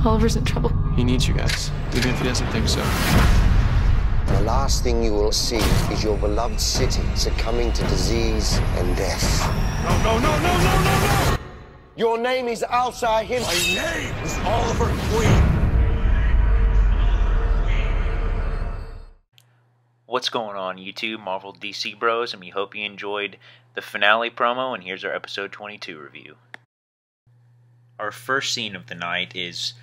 Oliver's in trouble. He needs you guys, even if he doesn't think so. The last thing you will see is your beloved city succumbing to disease and death. No, no, no, no, no, no, no! Your name is Al-Sahim. My name is Oliver Queen. What's going on, YouTube, Marvel DC Bros, and we hope you enjoyed the finale promo, and here's our episode 22 review. Our first scene of the night is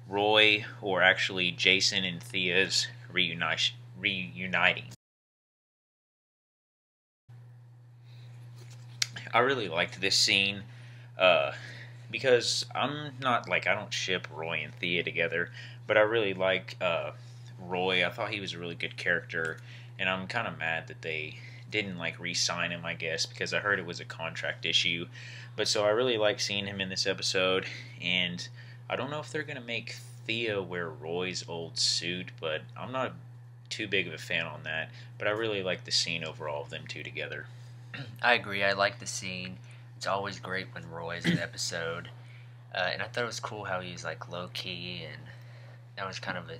Roy, or actually Jason and Thea's reuniting. I really liked this scene because I don't ship Roy and Thea together, but I really like Roy. I thought he was a really good character, and I'm kind of mad that they didn't re-sign him, I guess, because I heard it was a contract issue. But so I really like seeing him in this episode, and I don't know if they're going to make Thea wear Roy's old suit, but I'm not too big of a fan on that. But I really like the scene overall of them two together. I agree. I like the scene. It's always great when Roy's in the episode. And I thought it was cool how he was low-key, and that was kind of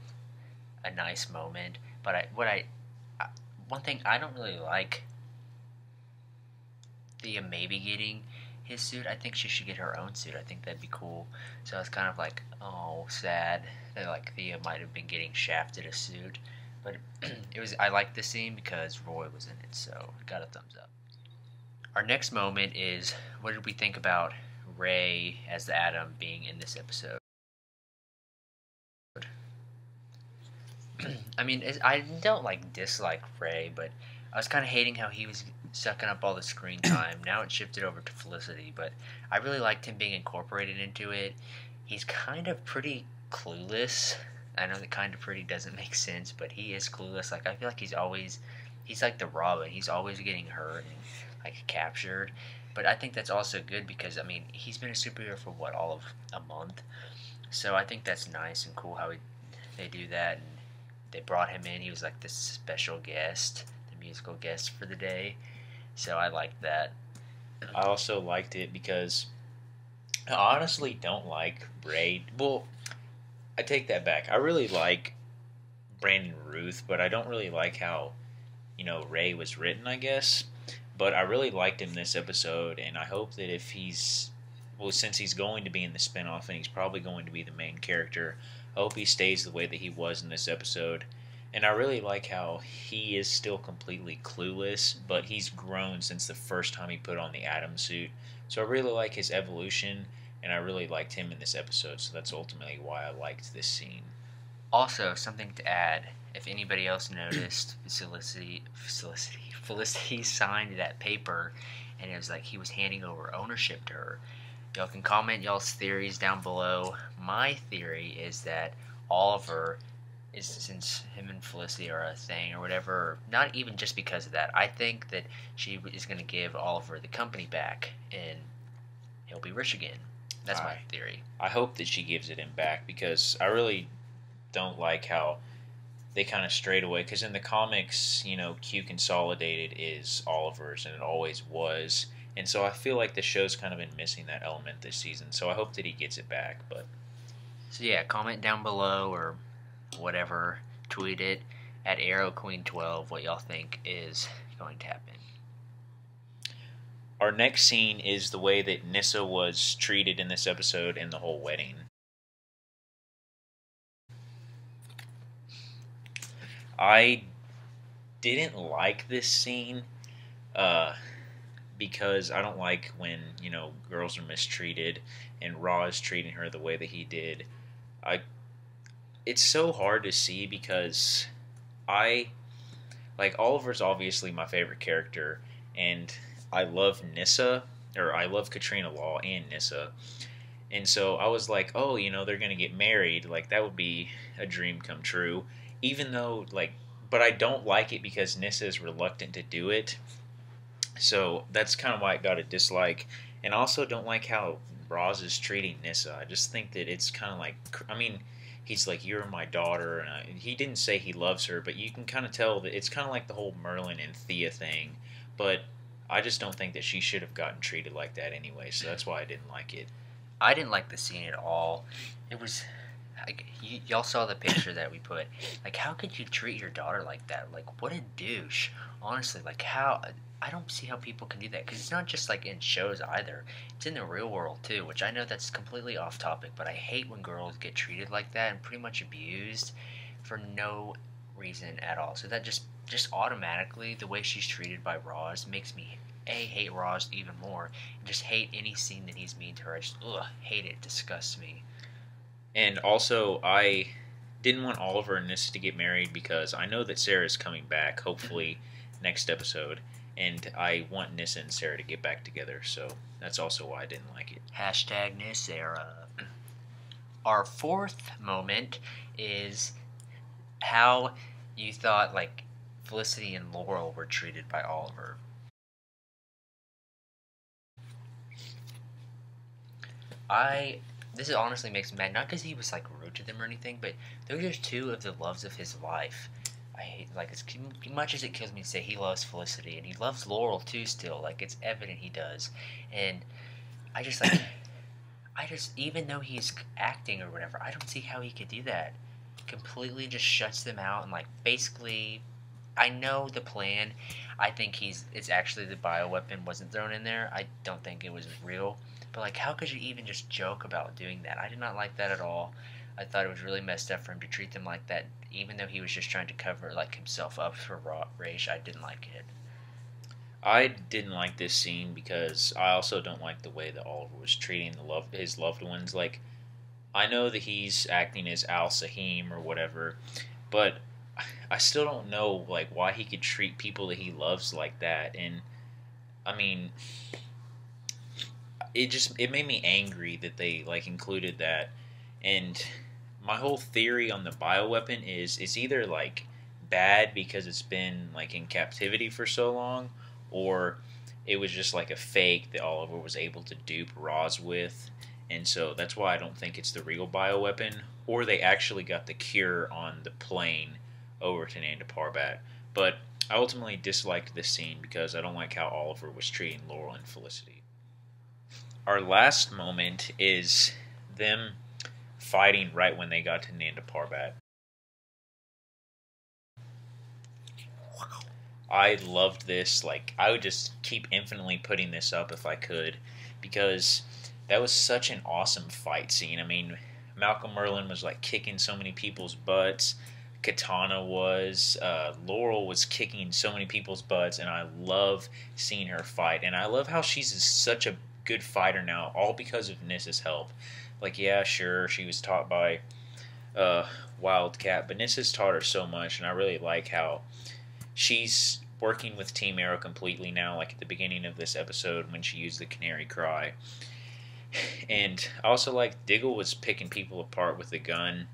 a nice moment. But one thing I don't really like Thea maybe getting his suit. I think she should get her own suit. I think that'd be cool. So I was kind of oh, sad that Thea might have been getting shafted a suit. But I liked this scene because Roy was in it, so it got a thumbs up. Our next moment is, what did we think about Ray as the Atom being in this episode? I mean, I don't dislike Ray, but I was kind of hating how he was sucking up all the screen time. Now it's shifted over to Felicity, but I really liked him being incorporated into it. He's kind of pretty clueless. I know that kind of pretty doesn't make sense, but he is clueless. I feel like he's like the Robin. He's always getting hurt and captured. But I think that's also good because, I mean, he's been a superhero for all of a month. So I think that's nice and cool how they do that. And they brought him in. He was this special guest, the musical guest for the day. So I liked that. I also liked it because I honestly don't like Ray. Well, I take that back. I really like Brandon Routh, but I don't really like how, Ray was written, I guess. But I really liked him this episode, and I hope that since he's going to be in the spinoff and he's probably going to be the main character, I hope he stays the way that he was in this episode. And I really like how he is still completely clueless, but he's grown since the first time he put on the Atom suit. So I really like his evolution, and I really liked him in this episode, so that's ultimately why I liked this scene. Also, something to add, if anybody else noticed, Felicity signed that paper, and it was he was handing over ownership to her. Y'all can comment y'all's theories down below. My theory is that Oliver is, since him and Felicity are a thing or whatever, not even just because of that. I think that she is going to give Oliver the company back, and he'll be rich again. That's my theory. I hope that she gives it him back because I really don't like how they kind of strayed away. Because in the comics, Q Consolidated is Oliver's, and it always was. And so I feel like the show's kind of been missing that element this season. So I hope that he gets it back. So yeah, comment down below or whatever, tweet it at ArrowQueen12 what y'all think is going to happen. Our next scene is the way that Nyssa was treated in this episode and the whole wedding. I didn't like this scene because I don't like when, girls are mistreated, and Raw is treating her the way that he did. It's so hard to see because Oliver's obviously my favorite character, and I love Nyssa, or I love Katrina Law and Nyssa, and so I was oh, they're gonna get married, that would be a dream come true, even though, but I don't like it because Nyssa is reluctant to do it, so that's kind of why it got a dislike, and I also don't like how Roz is treating Nyssa. I just think that it's kind of he's you're my daughter, and he didn't say he loves her, but you can kind of tell that it's kind of the whole Merlin and Thea thing, but I just don't think that she should have gotten treated like that anyway, so that's why I didn't like it. I didn't like the scene at all. It was, like y'all saw the picture that we put. Like, how could you treat your daughter like that? Like, what a douche. Honestly, like, how... I don't see how people can do that, because it's not just, like, in shows either. It's in the real world, too, which I know that's completely off topic, but I hate when girls get treated like that and pretty much abused for no reason at all. So that just automatically, the way she's treated by Roz makes me, A, hate Roz even more, and just hate any scene that he's mean to her. I just, hate it. It disgusts me. And also, I didn't want Oliver and Nissa to get married because I know that Sarah's coming back, hopefully, next episode. And I want Nissa and Sarah to get back together, so that's also why I didn't like it. Hashtag Nissera. Our fourth moment is how you thought, like, Felicity and Laurel were treated by Oliver. This honestly makes me mad, not because he was, like, rude to them or anything, but those are two of the loves of his life. I hate, like, as much as it kills me to say he loves Felicity, and he loves Laurel too still, like, it's evident he does, and I just, like, even though he's acting or whatever, I don't see how he could do that. Completely just shuts them out, and, like, basically, I know the plan. I think it's actually the bioweapon wasn't thrown in there. I don't think it was real, but, like, how could you even just joke about doing that? I did not like that at all. I thought it was really messed up for him to treat them like that, even though he was just trying to cover, like, himself up for Raish. I didn't like it. I didn't like this scene because I also don't like the way that Oliver was treating his loved ones. Like, I know that he's acting as Al Sahim or whatever, but I still don't know, like, why he could treat people that he loves like that. And I mean, it made me angry that they, like, included that. And my whole theory on the bioweapon is it's either, like, bad because it's been, like, in captivity for so long, or it was just like a fake that Oliver was able to dupe Roz with. And so that's why I don't think it's the real bioweapon, or they actually got the cure on the plane over to Nanda Parbat. But I ultimately disliked this scene because I don't like how Oliver was treating Laurel and Felicity. Our last moment is them fighting right when they got to Nanda Parbat. I loved this. Like, I would just keep infinitely putting this up if I could, because that was such an awesome fight scene. I mean, Malcolm Merlyn was, like, kicking so many people's butts. Katana was. Laurel was kicking so many people's butts, and I love seeing her fight. And I love how she's such a good fighter now, all because of Nissa's help. Like, yeah, sure, she was taught by Wildcat, but Nissa's taught her so much, and I really like how she's working with Team Arrow completely now, like at the beginning of this episode when she used the Canary Cry. And I also like Diggle was picking people apart with the gun,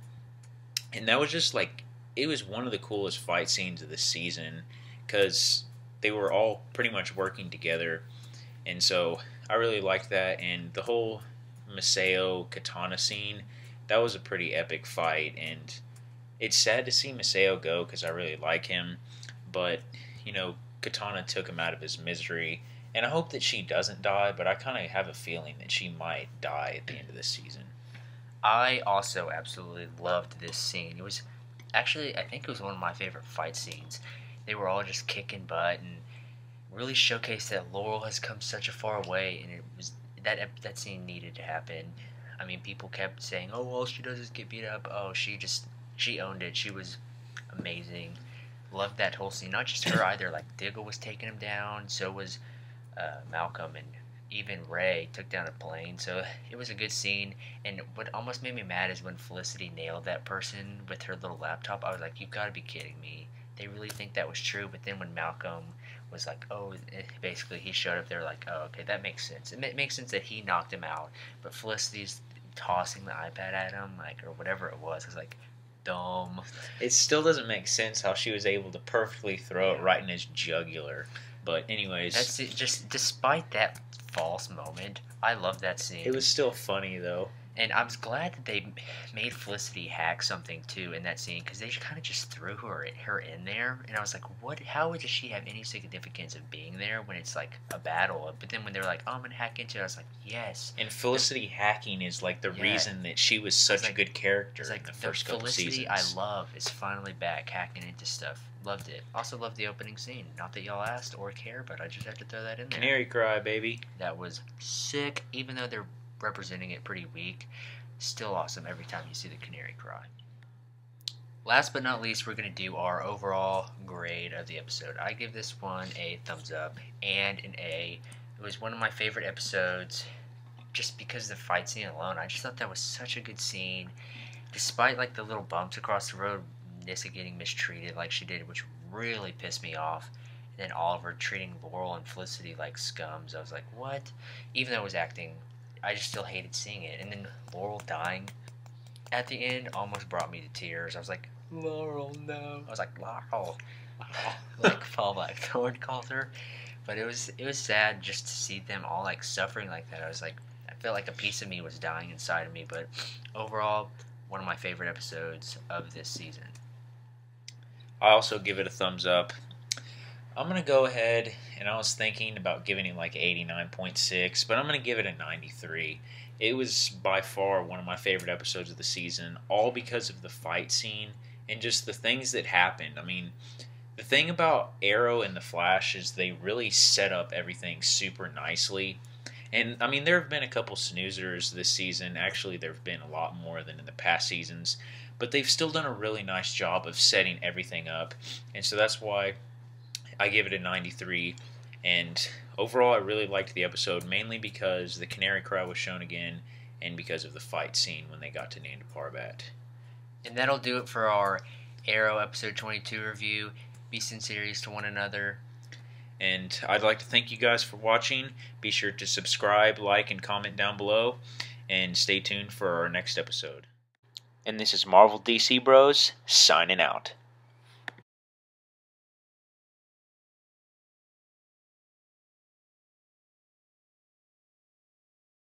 and that was just like, it was one of the coolest fight scenes of the season, because they were all pretty much working together, and so I really liked that. And the whole Maseo Katana scene, that was a pretty epic fight, and it's sad to see Maseo go because I really like him, but you know, Katana took him out of his misery, and I hope that she doesn't die, but I kind of have a feeling that she might die at the end of this season. I also absolutely loved this scene. It was actually, I think it was one of my favorite fight scenes. They were all just kicking butt and really showcased that Laurel has come such a far way, and it was that scene needed to happen. I mean, people kept saying, "Oh, all she does is get beat up." Oh, she owned it. She was amazing. Loved that whole scene. Not just her either. Like, Diggle was taking him down. So was Malcolm, and even Ray took down a plane. So it was a good scene. And what almost made me mad is when Felicity nailed that person with her little laptop. I was like, "You've got to be kidding me." They really think that was true. But then when Malcolm was like, "Oh," basically he showed up there, like, "Oh, okay, that makes sense." It makes sense that he knocked him out. But Felicity's tossing the iPad at him, like, or whatever it was like, dumb. It still doesn't make sense how she was able to perfectly throw it right in his jugular. But anyways, that's it. Just despite that false moment, I love that scene. It was still funny though. And I was glad that they made Felicity hack something too in that scene, because they kind of just threw her in there, and I was like, what? How does she have any significance of being there when it's like a battle? But then when they were like, oh, I'm gonna hack into it, I was like, yes. And Felicity hacking is like the Yeah. reason that she was such a good character It's like in the first couple Felicity seasons. I love is finally back hacking into stuff. Loved it. Also loved the opening scene. Not that y'all asked or care, but I just had to throw that in there. Canary Cry, baby. That was sick, even though they're representing it pretty weak. Still awesome every time you see the Canary Cry. Last but not least, we're going to do our overall grade of the episode. I give this one a thumbs up and an A. It was one of my favorite episodes just because of the fight scene alone. I just thought that was such a good scene. Despite like the little bumps across the road, Nyssa getting mistreated like she did, which really pissed me off. And then Oliver treating Laurel and Felicity like scums. I was like, what? Even though it was acting, I just still hated seeing it. And then Laurel dying at the end almost brought me to tears. I was like, Laurel, no. I was like, Laurel. Like Paul Blackthorne called her. But it was sad just to see them all like suffering like that. I was like, I felt like a piece of me was dying inside of me. But overall, one of my favorite episodes of this season. I also give it a thumbs up. I'm going to go ahead, and I was thinking about giving it like 89.6, but I'm going to give it a 93. It was by far one of my favorite episodes of the season, all because of the fight scene and just the things that happened. I mean, the thing about Arrow and the Flash is they really set up everything super nicely. And, I mean, there have been a couple snoozers this season. Actually, there have been a lot more than in the past seasons. But they've still done a really nice job of setting everything up. And so that's why I give it a 93. And overall, I really liked the episode, mainly because the Canary Cry was shown again and because of the fight scene when they got to Nanda Parbat. And that'll do it for our Arrow episode 22 review. Be sincere to one another. And I'd like to thank you guys for watching. Be sure to subscribe, like, and comment down below. And stay tuned for our next episode. And this is Marvel DC Bros, signing out.